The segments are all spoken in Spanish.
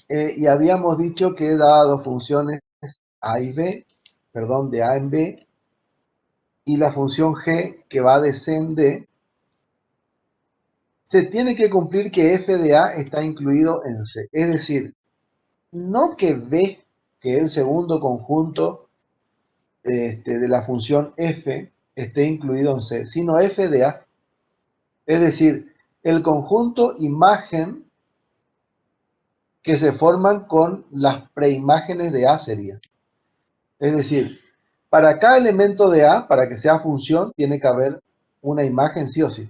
Y habíamos dicho que daba dos funciones A y B, perdón, de A en B, y la función G que va de C en D, se tiene que cumplir que f de A está incluido en C. Es decir, no que B, que es el segundo conjunto de la función f, esté incluido en C, sino f de A. Es decir, el conjunto imagen que se forman con las preimágenes de A sería. Es decir, para cada elemento de A, para que sea función, tiene que haber una imagen sí o sí.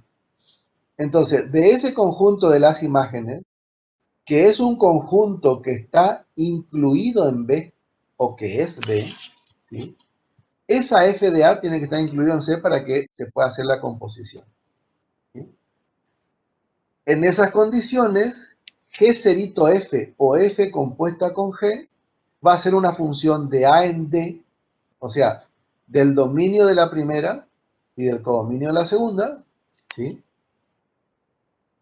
Entonces, de ese conjunto de las imágenes, que es un conjunto que está incluido en B, o que es B, ¿sí? Esa f de A tiene que estar incluida en C para que se pueda hacer la composición, ¿sí? En esas condiciones, G cerito F o F compuesta con G va a ser una función de A en D, o sea, del dominio de la primera y del codominio de la segunda, ¿sí?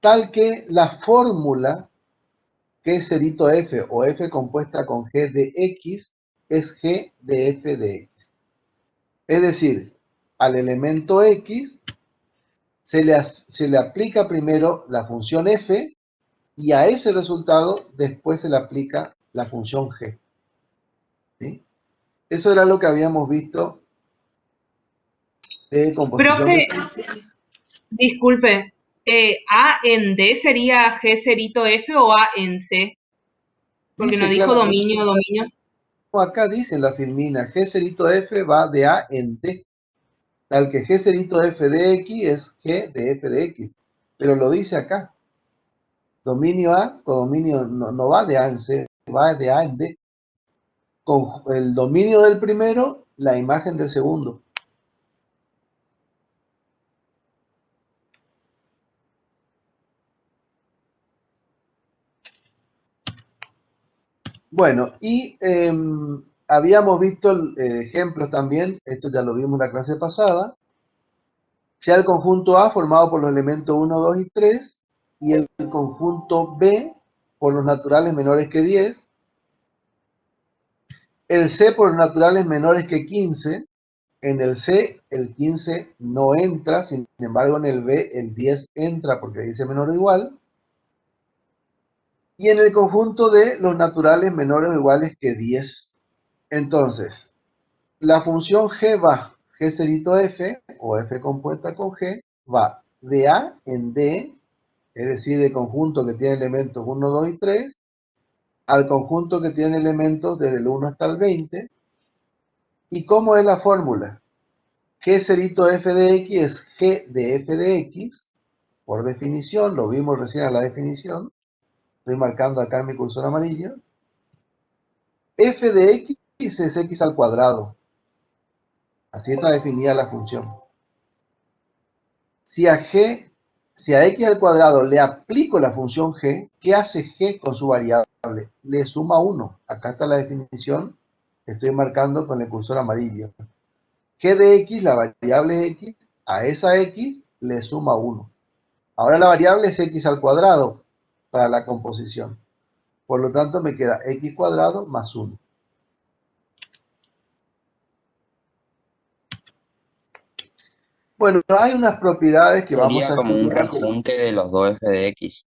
Tal que la fórmula G cerito F o F compuesta con G de X es G de F de X. Es decir, al elemento X se le aplica primero la función F y a ese resultado después se le aplica la función G, ¿sí? Eso era lo que habíamos visto de composición Profe, de funciones. disculpe, ¿A en D sería G cerito F o A en C? Porque no Dice dijo claramente, dominio, dominio. acá dice en la filmina, G cerito F va de A en D, tal que G cerito F de X es G de F de X, pero lo dice acá. Dominio A, codominio no va de A en C, va de A en D. Con el dominio del primero, la imagen del segundo. Bueno, y habíamos visto ejemplos también, esto ya lo vimos en la clase pasada, sea el conjunto A formado por los elementos 1, 2 y 3, y el conjunto B por los naturales menores que 10, el C por los naturales menores que 15, en el C el 15 no entra, sin embargo en el B el 10 entra porque dice menor o igual, y en el conjunto de los naturales menores o iguales que 10. Entonces, la función G va, G cerito F, o F compuesta con G, va de A en D, es decir, de conjunto que tiene elementos 1, 2 y 3, al conjunto que tiene elementos desde el 1 hasta el 20. ¿Y cómo es la fórmula? G cerito F de X es G de F de X, por definición, lo vimos recién en la definición, estoy marcando acá en mi cursor amarillo. F de X es X al cuadrado, así está definida la función. Si a X al cuadrado le aplico la función G, ¿qué hace G con su variable? Le suma 1. Acá está la definición, estoy marcando con el cursor amarillo. G de X, la variable X, a esa X le suma 1. Ahora la variable es X al cuadrado para la composición. Por lo tanto me queda X cuadrado más 1. Bueno, hay unas propiedades que vamos Sería a como un estudiar. rejunte de los dos f de x.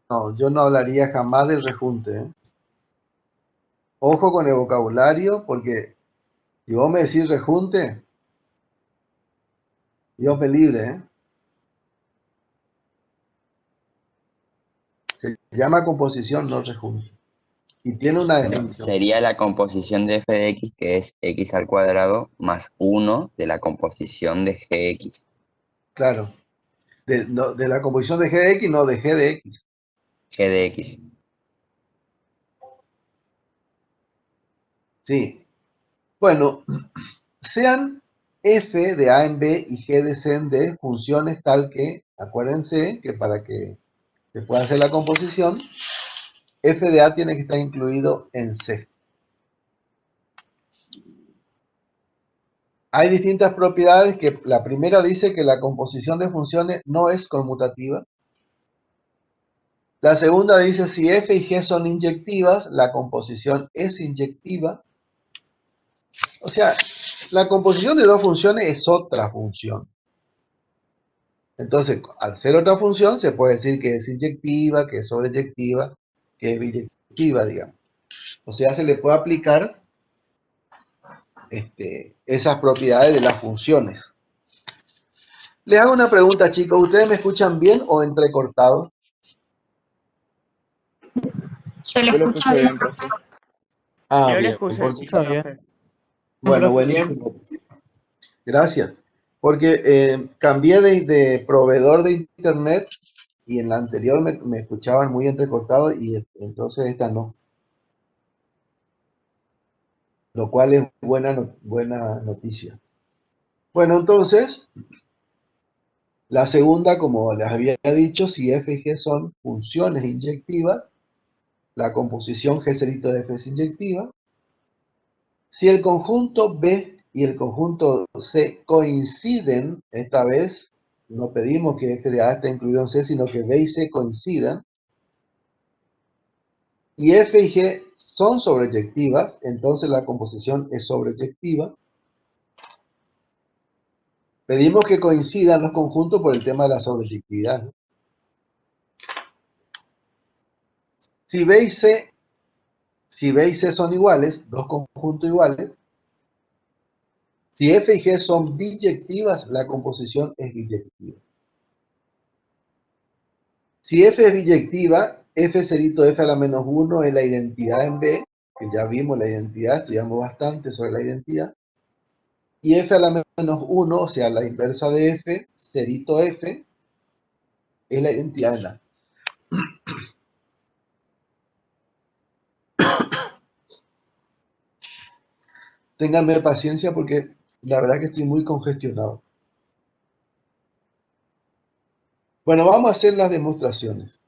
No, yo no hablaría jamás del rejunte, ¿eh? Ojo con el vocabulario, porque si vos me decís rejunte, Dios me libre, ¿eh? Se llama composición, no rejunte. Y tiene una Bueno, definición. sería la composición de f de x, que es x al cuadrado más 1 de la composición de gx. Claro. De la composición de G de X, no de G de X. G de x. Sí. Bueno, sean f de A en B y G de C en D funciones tal que, acuérdense que para que se pueda hacer la composición, f de A tiene que estar incluido en C. Hay distintas propiedades que la primera dice que la composición de funciones no es conmutativa. La segunda dice, si F y G son inyectivas, la composición es inyectiva. O sea, la composición de dos funciones es otra función. Entonces, al ser otra función, se puede decir que es inyectiva, que es sobreyectiva, que es biyectiva, digamos. O sea, se le puede aplicar esas propiedades de las funciones. Les hago una pregunta, chicos. ¿Ustedes me escuchan bien o entrecortado? Yo lo escucho bien, profe. Ah, Yo lo bien. escucho bien. Bueno, Profe, buenísimo. Gracias. Porque cambié de proveedor de internet y en la anterior me escuchaban muy entrecortado y entonces esta no. Lo cual es buena noticia. Bueno, entonces, la segunda, como les había dicho, si f y g son funciones inyectivas, la composición G cerito de f es inyectiva. Si el conjunto B y el conjunto C coinciden, esta vez no pedimos que f de A esté incluido en C, sino que B y C coincidan, y f y g son sobreyectivas, entonces la composición es sobreyectiva. Pedimos que coincidan los conjuntos por el tema de la sobreyectividad, ¿no? Si B y C son iguales, dos conjuntos iguales, si F y G son biyectivas, la composición es biyectiva. Si F es biyectiva, F cerito F a la menos 1 es la identidad en B, que ya vimos la identidad, estudiamos bastante sobre la identidad. Y F a la menos 1, o sea, la inversa de F, cerito F, es la identidad en A. Ténganme paciencia porque la verdad que estoy muy congestionado. Bueno, vamos a hacer las demostraciones.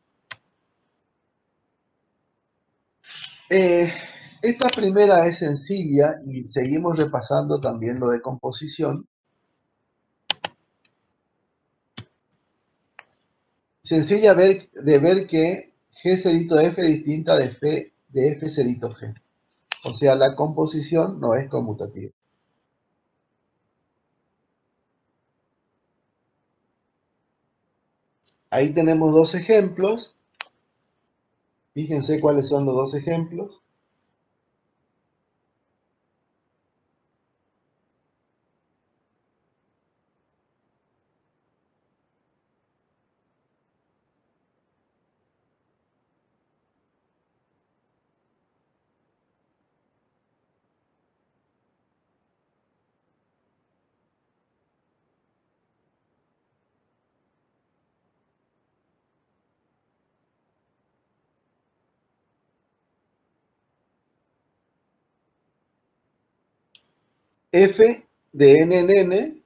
Esta primera es sencilla y seguimos repasando también lo de composición. Sencilla de ver que G cerito F es distinta de F cerito G. O sea, la composición no es conmutativa. Ahí tenemos dos ejemplos. Fíjense cuáles son los dos ejemplos. F de n en n,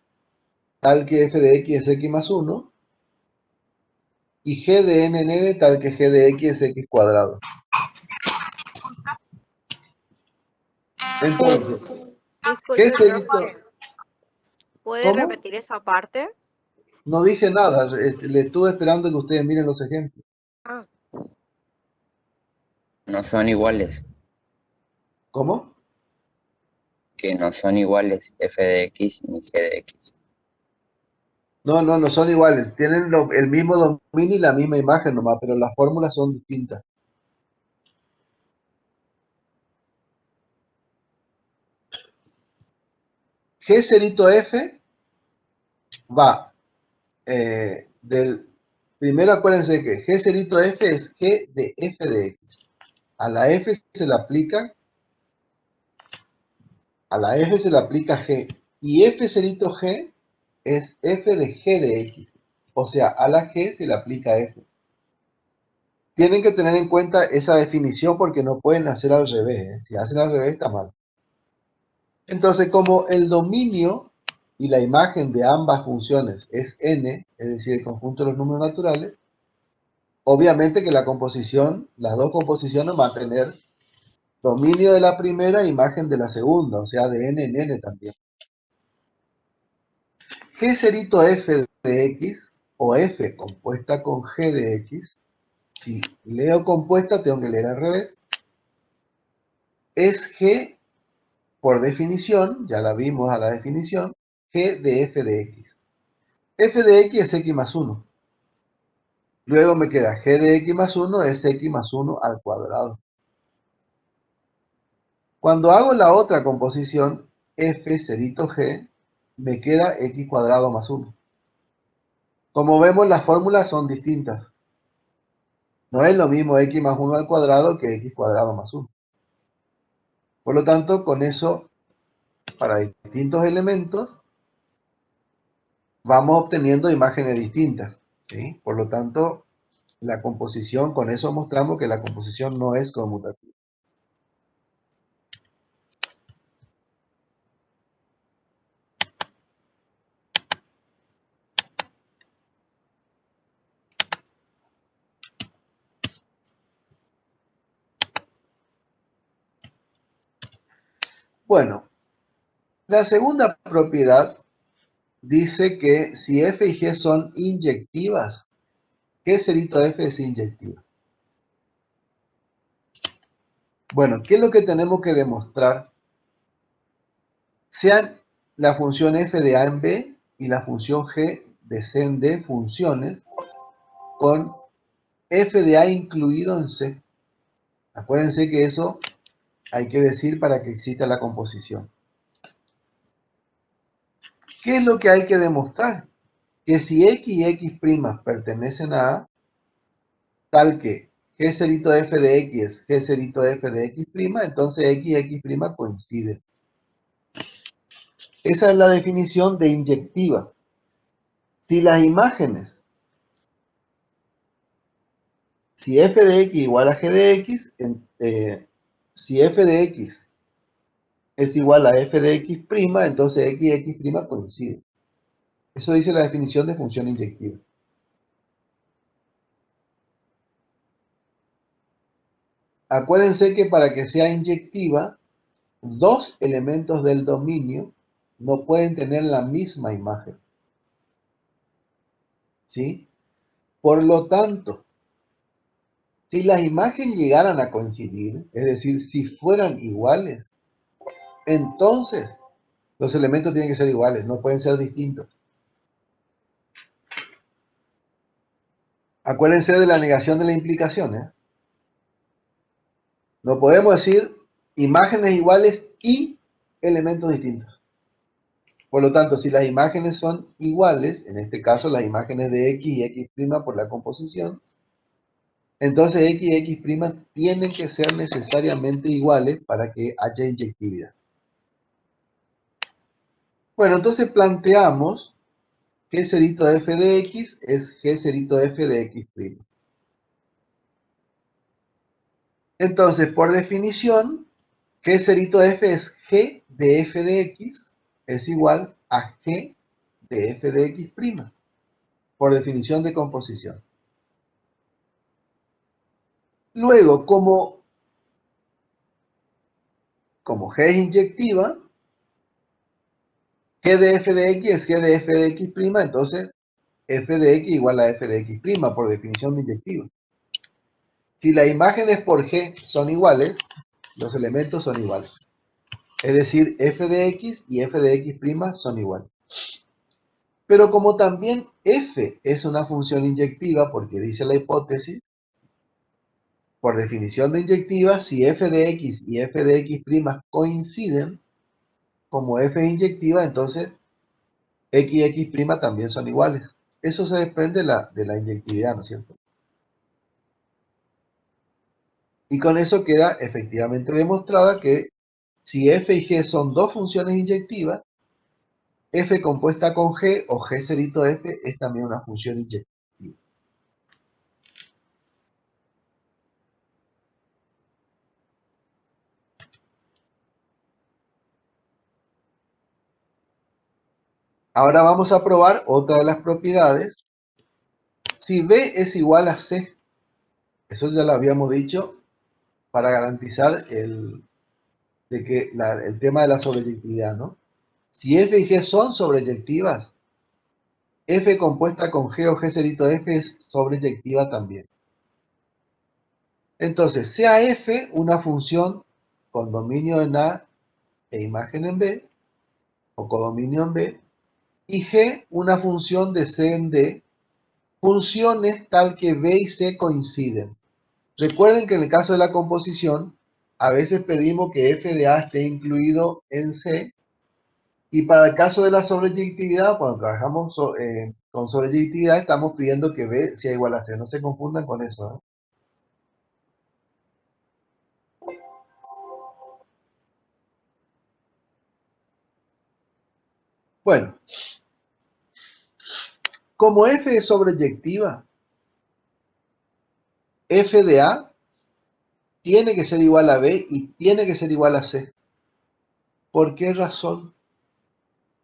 tal que f de x es x más 1. Y g de n en n, tal que g de x es x cuadrado. Entonces, Disculpe, G cerito... profe, ¿puede ¿Cómo? repetir esa parte? No dije nada, le estuve esperando que ustedes miren los ejemplos. Ah, No son iguales, ¿Cómo? que no son iguales f de x ni g de x. No son iguales. Tienen el mismo dominio y la misma imagen nomás, pero las fórmulas son distintas. G cerito F va del... Primero acuérdense que G cerito F es G de F de X. A la F se le aplica G. Y F cerito G es F de G de X. O sea, a la G se le aplica F. Tienen que tener en cuenta esa definición porque no pueden hacer al revés, ¿eh? Si hacen al revés está mal. Entonces, como el dominio y la imagen de ambas funciones es n, es decir, el conjunto de los números naturales, obviamente que la composición, las dos composiciones van a tener dominio de la primera e imagen de la segunda, o sea, de n en n también. G cerito f de x, o f compuesta con g de x, si leo compuesta, tengo que leer al revés. Es G, por definición, ya la vimos a la definición, G de f de x. F de x es x más 1. Luego me queda G de x más 1 es x más 1 al cuadrado. Cuando hago la otra composición, f cerito g, me queda x cuadrado más 1. Como vemos, las fórmulas son distintas. No es lo mismo x más 1 al cuadrado que x cuadrado más 1. Por lo tanto, con eso, para distintos elementos, vamos obteniendo imágenes distintas, ¿sí? Por lo tanto, la composición, con eso mostramos que la composición no es conmutativa. Bueno, la segunda propiedad dice que si f y g son inyectivas, G cerito f es inyectiva. Bueno, ¿qué es lo que tenemos que demostrar? Sean la función f de a en b y la función g de c en d funciones con f de a incluido en c. Acuérdense que eso hay que decir para que exista la composición. ¿Qué es lo que hay que demostrar? Que si x y x' pertenecen a A, tal que g cerito f de x es g cerito f de x', entonces x y x' coinciden. Esa es la definición de inyectiva. Si las imágenes, si f de x igual a g de x, si f de x es igual a f de x', entonces x y x' coinciden. Eso dice la definición de función inyectiva. Acuérdense que para que sea inyectiva, dos elementos del dominio no pueden tener la misma imagen. ¿Sí? Por lo tanto, si las imágenes llegaran a coincidir, es decir, si fueran iguales, entonces los elementos tienen que ser iguales, no pueden ser distintos. Acuérdense de la negación de la implicación, ¿eh? No podemos decir imágenes iguales y elementos distintos. Por lo tanto, si las imágenes son iguales, en este caso las imágenes de x y x' por la composición, entonces x y x' tienen que ser necesariamente iguales para que haya inyectividad. Bueno, entonces planteamos g cerito f de x es g cerito f de x'. Entonces, por definición, g cerito f es g de f de x es igual a g de f de x', por definición de composición. Luego, como g es inyectiva, g de f de x es g de f de x', entonces f de x igual a f de x', por definición de inyectiva. Si las imágenes por g son iguales, los elementos son iguales. Es decir, f de x y f de x' son iguales. Pero como también f es una función inyectiva, porque dice la hipótesis, por definición de inyectiva, si f de x y f de x' coinciden, como f es inyectiva, entonces x y x' también son iguales. Eso se desprende de la inyectividad, ¿no es cierto? Y con eso queda efectivamente demostrada que si f y g son dos funciones inyectivas, f compuesta con g o g cerito f es también una función inyectiva. Ahora vamos a probar otra de las propiedades. Si B es igual a C, eso ya lo habíamos dicho para garantizar el tema de la sobreyectividad, ¿no? Si f y g son sobreyectivas, f compuesta con g o g cerito f es sobreyectiva también. Entonces, sea f una función con dominio en A e imagen en B, o codominio en B, y G una función de C en D, funciones tal que B y C coinciden. Recuerden que en el caso de la composición, a veces pedimos que f de A esté incluido en C, y para el caso de la sobreyectividad, cuando trabajamos con sobreyectividad, estamos pidiendo que B sea igual a C. No se confundan con eso, ¿eh? Bueno, como f es sobreyectiva, f de A tiene que ser igual a B y tiene que ser igual a C. ¿Por qué razón?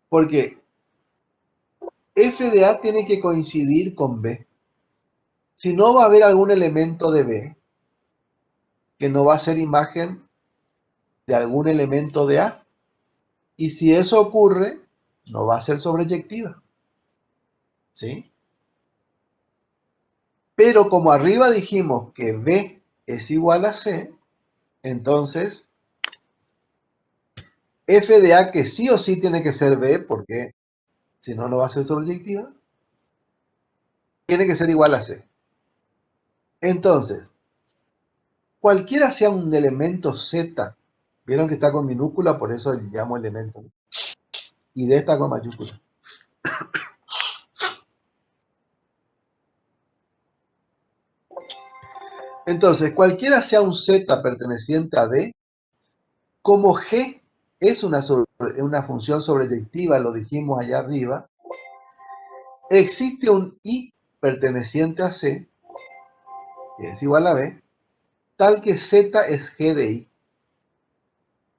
Porque f de A tiene que coincidir con B. Si no, va a haber algún elemento de B que no va a ser imagen de algún elemento de A. Y si eso ocurre, no va a ser sobreyectiva. ¿Sí? Pero como arriba dijimos que B es igual a C, entonces f de A, que sí o sí tiene que ser B, porque si no, no va a ser sobreyectiva, tiene que ser igual a C. Entonces, cualquiera sea un elemento Z, vieron que está con minúscula, por eso le llamo elemento, y D está con mayúscula. Entonces, cualquiera sea un Z perteneciente a D, como G es una función sobreyectiva, lo dijimos allá arriba, existe un I perteneciente a C, que es igual a B, tal que Z es G de I.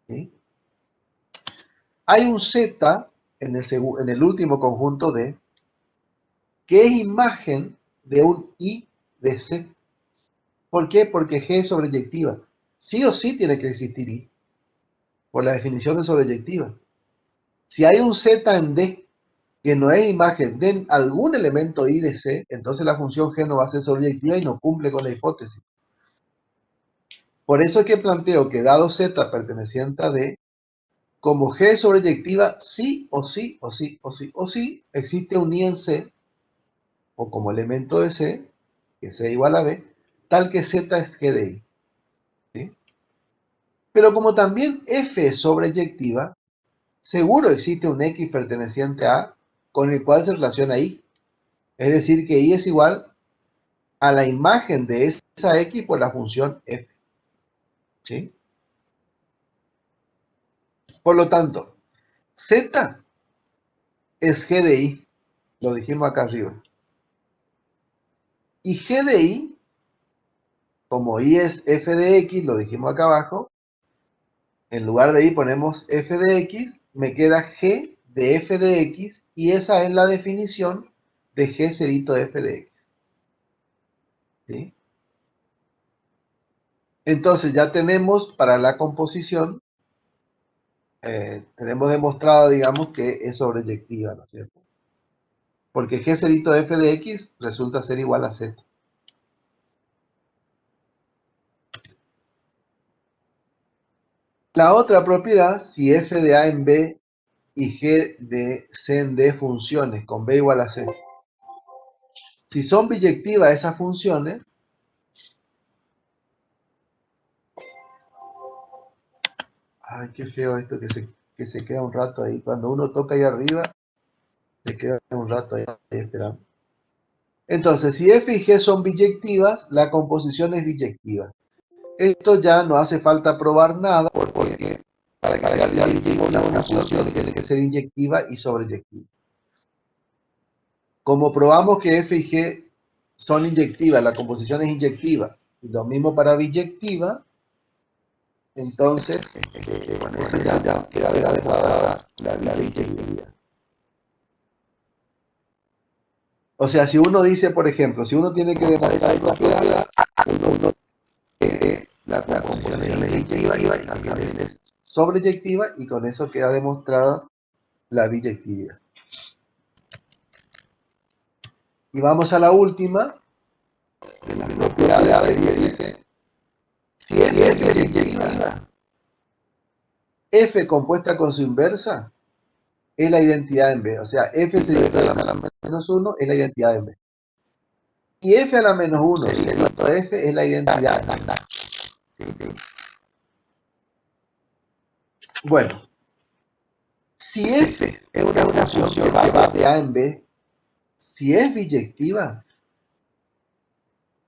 ¿Sí? Hay un Z en el último conjunto D, que es imagen de un I de C. ¿Por qué? Porque G es sobreyectiva. Sí o sí tiene que existir I, por la definición de sobreyectiva. Si hay un Z en D que no es imagen de algún elemento I de C, entonces la función G no va a ser sobreyectiva y no cumple con la hipótesis. Por eso es que planteo que dado Z perteneciente a D, como G es sobreyectiva, sí o sí, o sí, o sí, o sí, existe un I en C, o como elemento de C, que C igual a B, tal que Z es G de I. ¿Sí? Pero como también F es sobreyectiva, seguro existe un X perteneciente a con el cual se relaciona I. Es decir, que I es igual a la imagen de esa X por la función F. ¿Sí? Por lo tanto, Z es G de I, lo dijimos acá arriba. Y G de I, como I es F de X, lo dijimos acá abajo, en lugar de I ponemos F de X, me queda G de F de X, y esa es la definición de G cerito de F de X. ¿Sí? Entonces ya tenemos para la composición, tenemos demostrado, digamos, que es sobreyectiva, ¿no es cierto? Porque G cerito de F de X resulta ser igual a Z. La otra propiedad, si F de A en B y G de C en D funciones con B igual a C, si son biyectivas esas funciones, ay, qué feo esto que se queda un rato ahí. Cuando uno toca ahí arriba, se queda un rato ahí esperando. Entonces, si F y G son biyectivas, la composición es biyectiva. Esto ya no hace falta probar nada, porque para que sea biyectiva una función tiene que ser inyectiva y sobreyectiva. Como probamos que F y G son inyectivas, la composición es inyectiva, y lo mismo para biyectiva, entonces, bueno, eso ya queda demostrada la biyectividad. O sea, si uno dice, por ejemplo, si uno tiene que demostrar una propiedad, uno la composición es inyectiva y también es sobreyectiva, y con eso queda demostrada la biyectividad. Y vamos a la última, de las propiedades que dice Si f es biyectiva, f compuesta con su inversa es la identidad en B. O sea, f seguido a la menos 1 es la identidad en B. Y f a la menos 1 seguido a f es la identidad en A. Bueno, si f es una función que va de A en B, si es biyectiva,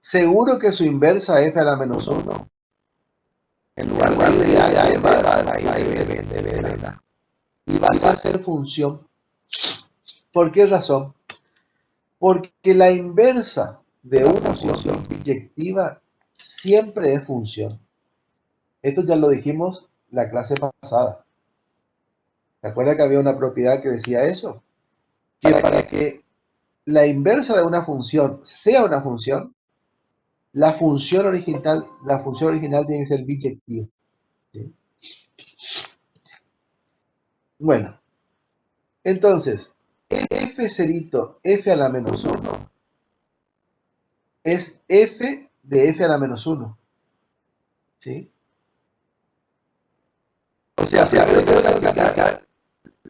seguro que su inversa f a la menos 1, en lugar de A en B, va a de A. Y va a ser función. ¿Por qué razón? Porque la inversa de una función biyectiva siempre es función. Esto ya lo dijimos la clase pasada. ¿Se acuerda que había una propiedad que decía eso? Que para que la inversa de una función sea una función, la función original tiene que ser biyectiva. ¿Sí? Bueno, entonces, f cerito f a la menos 1 es f de f a la menos 1. ¿Sí? O sea, si habría que aplicar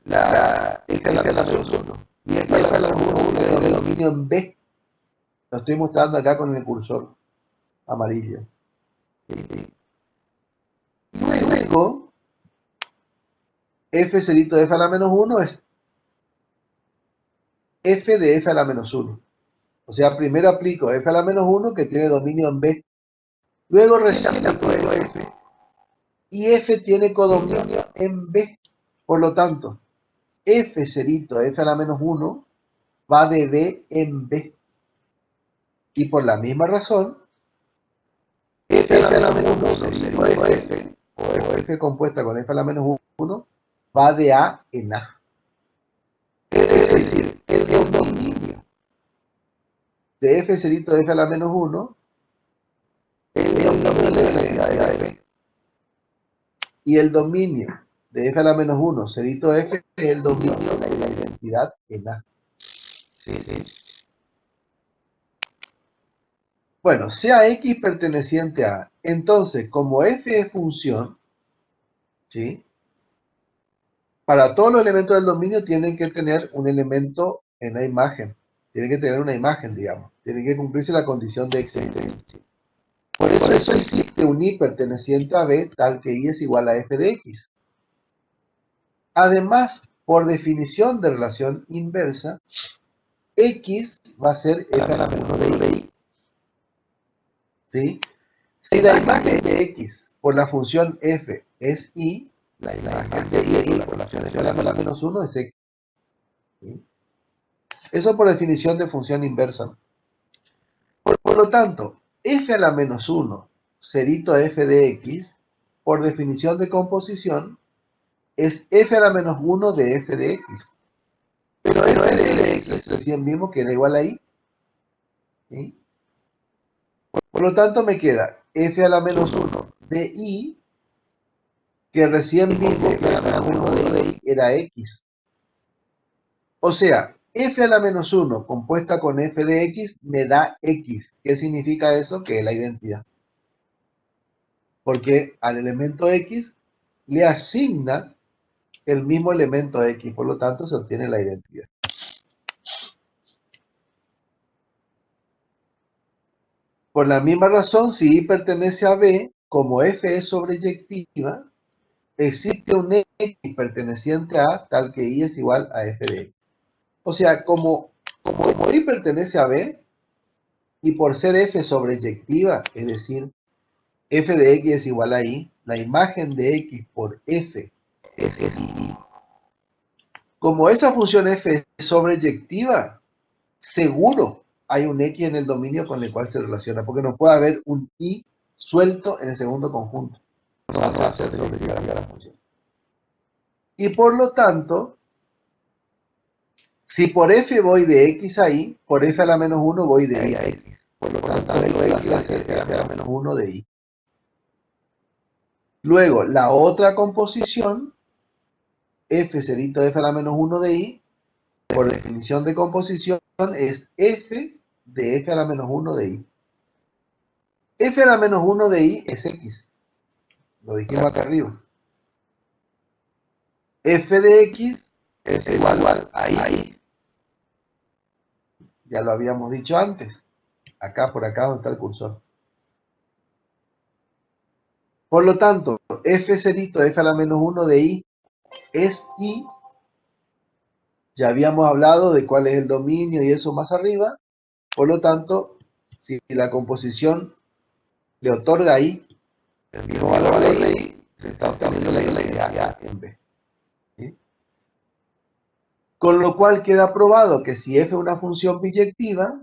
la f a la menos 1 y f a la menos 1 de dominio en B. Lo estoy mostrando acá con el cursor amarillo. Luego, f cerito de f a la menos 1 es f de f a la menos 1. O sea, primero aplico f a la menos 1 que tiene dominio en B. Luego recién aplico f. Y f tiene codominio en B. Por lo tanto, f cerito de f a la menos 1 va de B en B. Y por la misma razón, f a la menos 1 cerito de f, o f compuesta con f a la menos 1, va de A en A. Es decir, el dominio de f cerito de f a la menos 1 es el dominio de la identidad de B. Y el dominio de f a la menos 1 cerito de f es el dominio de la identidad en A. Sí. Bueno, sea X perteneciente a A. Entonces, como f es función, ¿sí? Para todos los elementos del dominio tienen que tener un elemento en la imagen. Tienen que tener una imagen, digamos. Tiene que cumplirse la condición de existencia. Por eso existe un I perteneciente a B tal que I es igual a f de X. Además, por definición de relación inversa, X va a ser f a la menos 1 de I. ¿Sí? Si la imagen de X por la función f es I, la imagen de Y por la función f a la menos 1 es X. ¿Sí? Eso por definición de función inversa. Por lo tanto, f a la menos 1, cerito f de X, por definición de composición, es f a la menos 1 de f de X. Pero f de X recién vimos que era igual a I. ¿Sí? Por lo tanto, me queda f a la menos 1 de I, que recién vimos que f a la menos 1 de I era X. O sea, f a la menos 1 compuesta con f de X me da X. ¿Qué significa eso? Que es la identidad. Porque al elemento X le asigna el mismo elemento X, por lo tanto se obtiene la identidad. Por la misma razón, si I pertenece a B, como f es sobreyectiva, existe un X perteneciente a A tal que I es igual a f de X. O sea, como I pertenece a B, y por ser f sobreyectiva, es decir, f de X es igual a I, la imagen de X por f es I. Como esa función f es sobreyectiva, seguro hay un X en el dominio con el cual se relaciona, porque no puede haber un I suelto en el segundo conjunto. No va a ser sobreyectiva la función. Y por lo tanto, si por f voy de X a I, por f a la menos 1 voy de I a X. Por lo tanto, X va a ser f a la menos 1 de I. Luego, la otra composición, f cerito de f a la menos 1 de I, por definición de composición, es f de f a la menos 1 de I. f a la menos 1 de i es x. Lo dijimos acá arriba. F de x es igual a i. Ya lo habíamos dicho antes. Acá, por acá donde está el cursor. Por lo tanto, f cerito de f a la menos 1 de i es i. Ya habíamos hablado de cuál es el dominio y eso más arriba. Por lo tanto, si la composición le otorga a i el mismo valor de i, se está obteniendo la identidad en B. ¿Sí? Con lo cual queda probado que si f es una función biyectiva,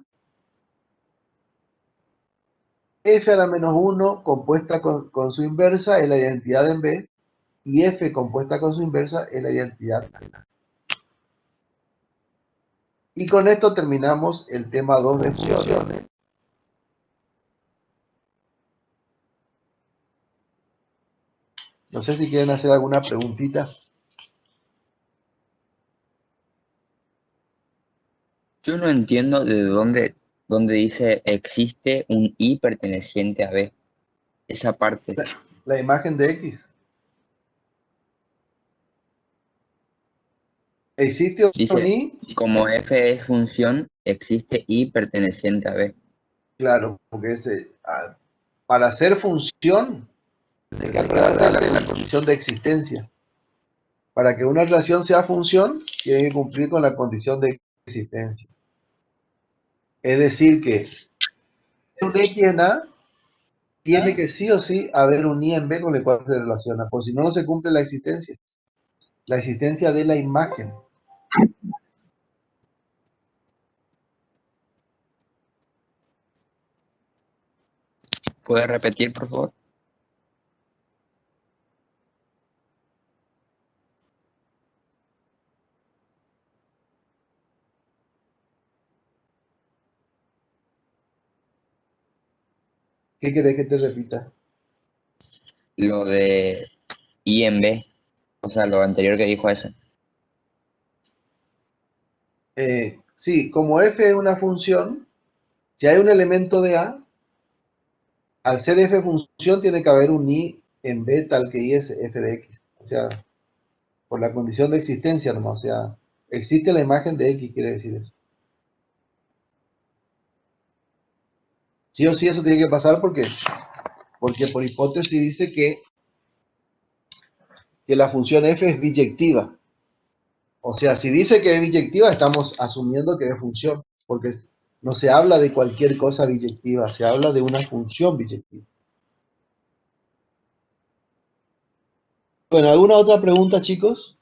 f a la menos 1 compuesta con su inversa es la identidad en B, y f compuesta con su inversa es la identidad en A. Y con esto terminamos el tema 2 de funciones. No sé si quieren hacer alguna preguntita. Yo no entiendo de dónde dice existe un i perteneciente a B. Esa parte. La imagen de X. ¿Existe un Dice, i? como f es función, existe i perteneciente a B. Claro, porque para ser función, hay que acordar de la condición de existencia. Para que una relación sea función, tiene que cumplir con la condición de existencia. Es decir que un X en A tiene que sí o sí haber un Y en B con el cual se relaciona, porque si no, no se cumple la existencia de la imagen. ¿Puede repetir, por favor? ¿Qué querés que te repita? Lo de i en B. O sea, lo anterior que dijo eso. Sí, como f es una función, si hay un elemento de A, al ser f función tiene que haber un y en B tal que y es f de x. O sea, por la condición de existencia nomás. O sea, existe la imagen de x, quiere decir eso. Sí o sí eso tiene que pasar porque por hipótesis dice que la función f es biyectiva. O sea, si dice que es biyectiva, estamos asumiendo que es función, porque no se habla de cualquier cosa biyectiva, se habla de una función biyectiva. Bueno, ¿alguna otra pregunta, chicos?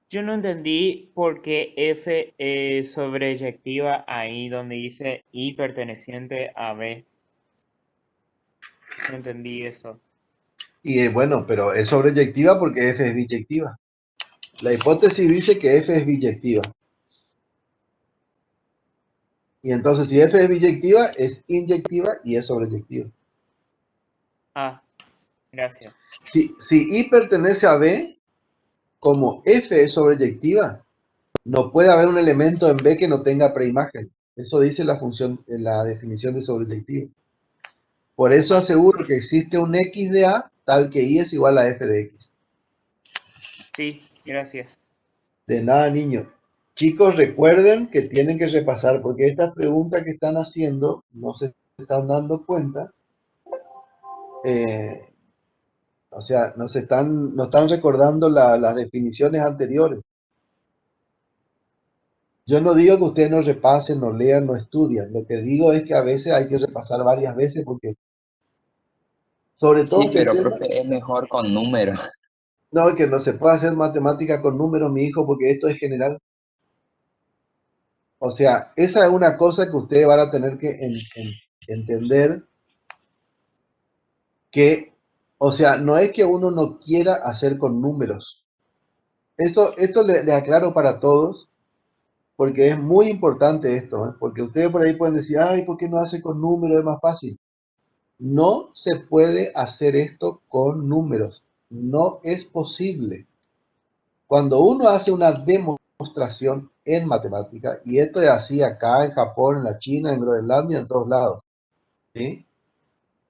Yo no entendí por qué F es sobreyectiva ahí donde dice I perteneciente a B. No entendí eso. Y bueno, pero es sobreyectiva porque f es biyectiva. La hipótesis dice que f es biyectiva. Y entonces si f es biyectiva, es inyectiva y es sobreyectiva. Ah, gracias. Si I pertenece a B, como f es sobreyectiva, no puede haber un elemento en B que no tenga preimagen. Eso dice la función, la definición de sobreyectivo. Por eso aseguro que existe un X de A tal que I es igual a f de X. Sí, gracias. De nada, niño. Chicos, recuerden que tienen que repasar, porque estas preguntas que están haciendo no se están dando cuenta. O sea, no están recordando las definiciones anteriores. Yo no digo que ustedes no repasen, no lean, no estudian. Lo que digo es que a veces hay que repasar varias veces porque, sobre todo Sí, este pero tema, profe, es mejor con números. no, que no se puede hacer matemática con números, mi hijo, porque esto es general. O sea, esa es una cosa que ustedes van a tener que entender que, o sea, no es que uno no quiera hacer con números. Esto les aclaro para todos, porque es muy importante esto, ¿eh? Porque ustedes por ahí pueden decir, ay, ¿por qué no hace con números? Es más fácil. No se puede hacer esto con números. No es posible. Cuando uno hace una demostración, demostración en matemática, y esto es así acá en Japón, en la China, en Groenlandia, en todos lados, ¿sí?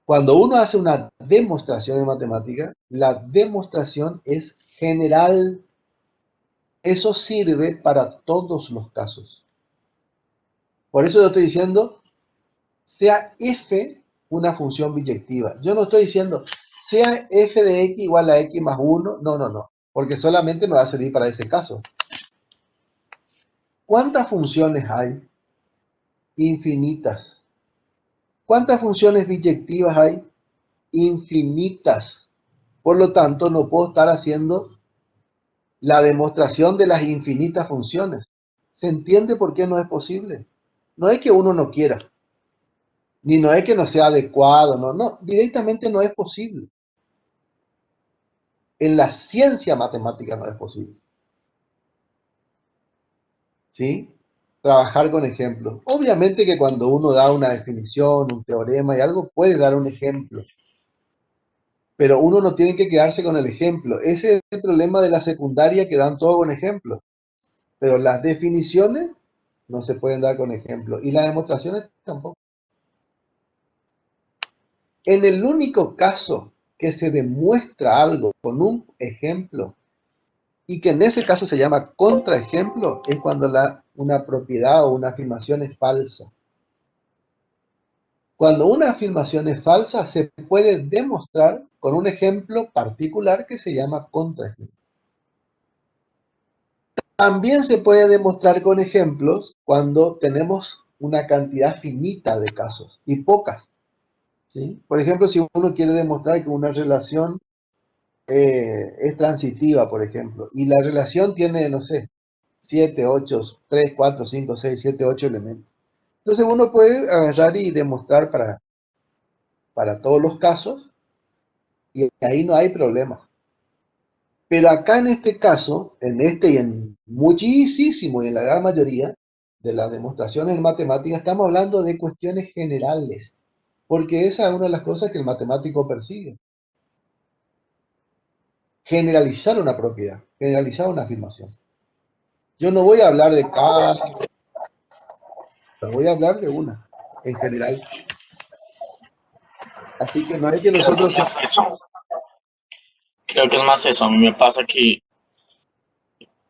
Cuando uno hace una demostración en matemática, la demostración es general. Eso sirve para todos los casos. Por eso yo estoy diciendo, sea f una función biyectiva. Yo no estoy diciendo, sea f de x igual a x más 1. No, no, no. Porque solamente me va a servir para ese caso. ¿Cuántas funciones hay? Infinitas. ¿Cuántas funciones biyectivas hay? Infinitas. Por lo tanto, no puedo estar haciendo la demostración de las infinitas funciones. ¿Se entiende por qué no es posible? No es que uno no quiera, ni no es que no sea adecuado, no, no, directamente no es posible. En la ciencia matemática no es posible. ¿Sí? Trabajar con ejemplos. Obviamente que cuando uno da una definición, un teorema y algo, puede dar un ejemplo. Pero uno no tiene que quedarse con el ejemplo. Ese es el problema de la secundaria, que dan todo con ejemplos. Pero las definiciones no se pueden dar con ejemplos. Y las demostraciones tampoco. En el único caso que se demuestra algo con un ejemplo, y que en ese caso se llama contraejemplo, es cuando una propiedad o una afirmación es falsa. Cuando una afirmación es falsa, se puede demostrar con un ejemplo particular que se llama contraejemplo. También se puede demostrar con ejemplos cuando tenemos una cantidad finita de casos y pocas, ¿sí? Por ejemplo, si uno quiere demostrar que una relación es transitiva, por ejemplo, y la relación tiene, no sé, 7, 8, 3, 4, 5, 6, 7, 8 elementos. Entonces uno puede agarrar y demostrar para todos los casos, y ahí no hay problema. Pero acá en este caso, en este y en muchísimo y en la gran mayoría de las demostraciones en matemáticas, estamos hablando de cuestiones generales, porque esa es una de las cosas que el matemático persigue. Generalizar una propiedad, generalizar una afirmación. Yo no voy a hablar de cada, pero voy a hablar de una, en general. Así que no hay que Creo que es nosotros... más eso. Creo que es más eso. A mí me pasa que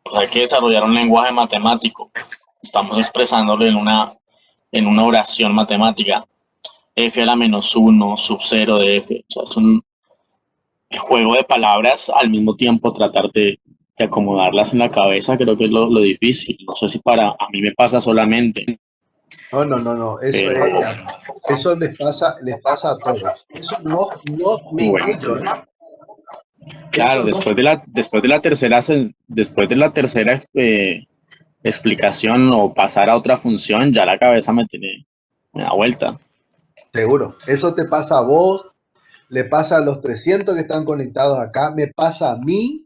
pues, hay que desarrollar un lenguaje matemático. Estamos expresándolo en una oración matemática. F a la menos 1, sub 0 de F. O sea, es un juego de palabras, al mismo tiempo tratar de acomodarlas en la cabeza, creo que es lo difícil. No sé si a mí me pasa solamente, No, no, no, no. pero Eso les pasa a todos. Eso no me incluyo, ¿eh? bueno. Eso Claro, no. después de la tercera explicación o pasar a otra función, ya la cabeza me da vuelta. Seguro. Eso te pasa a vos, le pasa a los 300 que están conectados acá, me pasa a mí,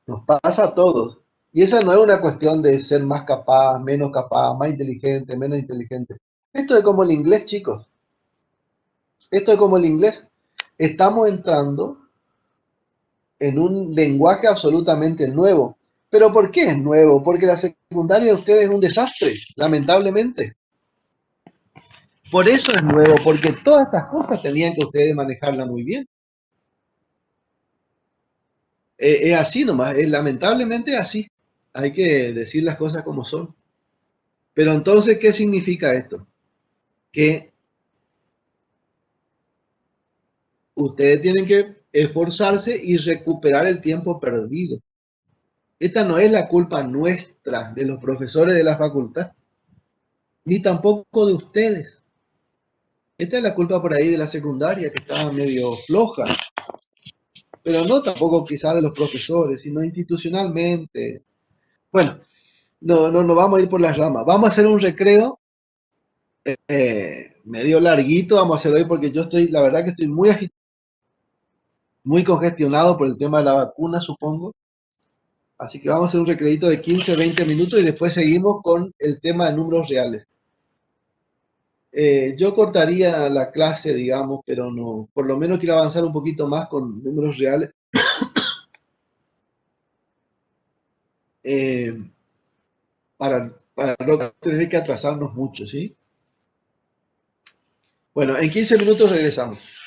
nos pasa a todos. Y esa no es una cuestión de ser más capaz, menos capaz, más inteligente, menos inteligente. Esto es como el inglés, chicos. Esto es como el inglés. Estamos entrando en un lenguaje absolutamente nuevo. ¿Pero por qué es nuevo? Porque la secundaria de ustedes es un desastre, lamentablemente. Por eso es nuevo, porque todas estas cosas tenían que ustedes manejarla muy bien. Es así nomás, lamentablemente es así. Hay que decir las cosas como son. Pero entonces, ¿qué significa esto? Que ustedes tienen que esforzarse y recuperar el tiempo perdido. Esta no es la culpa nuestra, de los profesores de la facultad, ni tampoco de ustedes. Esta es la culpa por ahí de la secundaria, que estaba medio floja. Pero no tampoco quizás de los profesores, sino institucionalmente. Bueno, no vamos a ir por las ramas. Vamos a hacer un recreo medio larguito, vamos a hacer hoy porque yo estoy, la verdad que estoy muy congestionado por el tema de la vacuna, supongo. Así que vamos a hacer un recreito de 15, 20 minutos y después seguimos con el tema de números reales. Yo cortaría la clase, digamos, pero no, por lo menos quiero avanzar un poquito más con números reales. para no tener que atrasarnos mucho, ¿sí? Bueno, en 15 minutos regresamos.